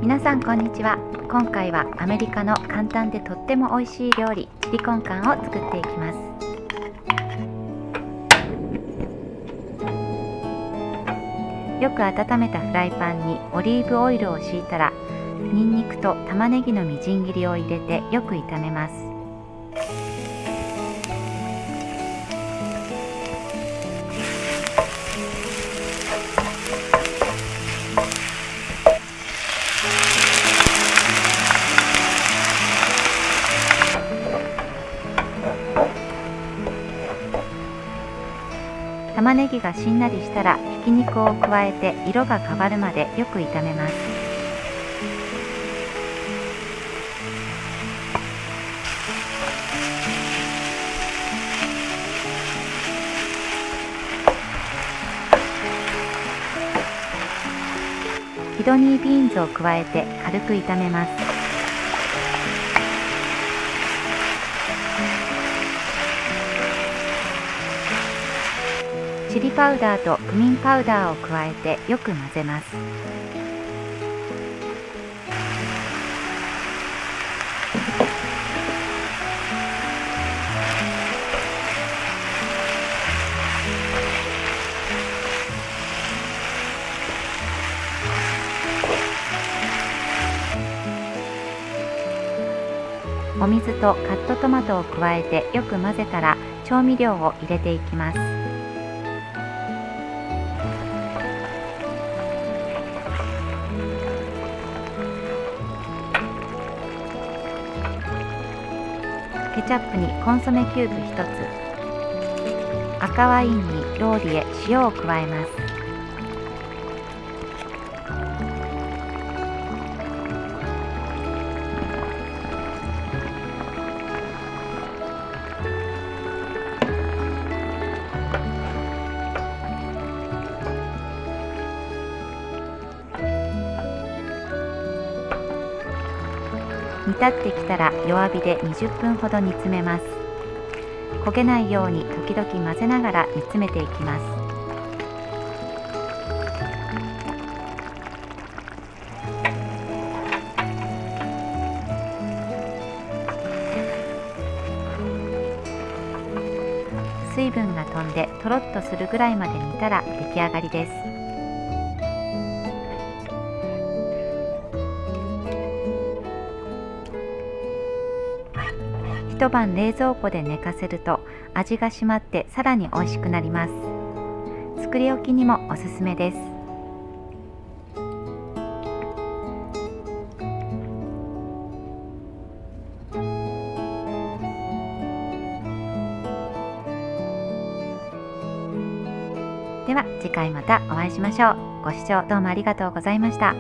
皆さんこんにちは。今回はアメリカの簡単でとっても美味しい料理チリコンカンを作っていきます。よく温めたフライパンにオリーブオイルを敷いたら、ニンニクと玉ねぎのみじん切りを入れてよく炒めます。玉ねぎがしんなりしたらひき肉を加えて色が変わるまでよく炒めます。キドニービーンズを加えて軽く炒めます。チリパウダーとクミンパウダーを加えてよく混ぜます。お水とカットトマトを加えてよく混ぜたら調味料を入れていきます。ケチャップにコンソメキューブ1つ、赤ワインにローリエ、塩を加えます。煮立ってきたら弱火で20分ほど煮詰めます。焦げないように時々混ぜながら煮詰めていきます。水分が飛んでとろっとするぐらいまで煮たら出来上がりです。一晩冷蔵庫で寝かせると味が締まってさらに美味しくなります。作り置きにもおすすめです。では次回またお会いしましょう。ご視聴どうもありがとうございました。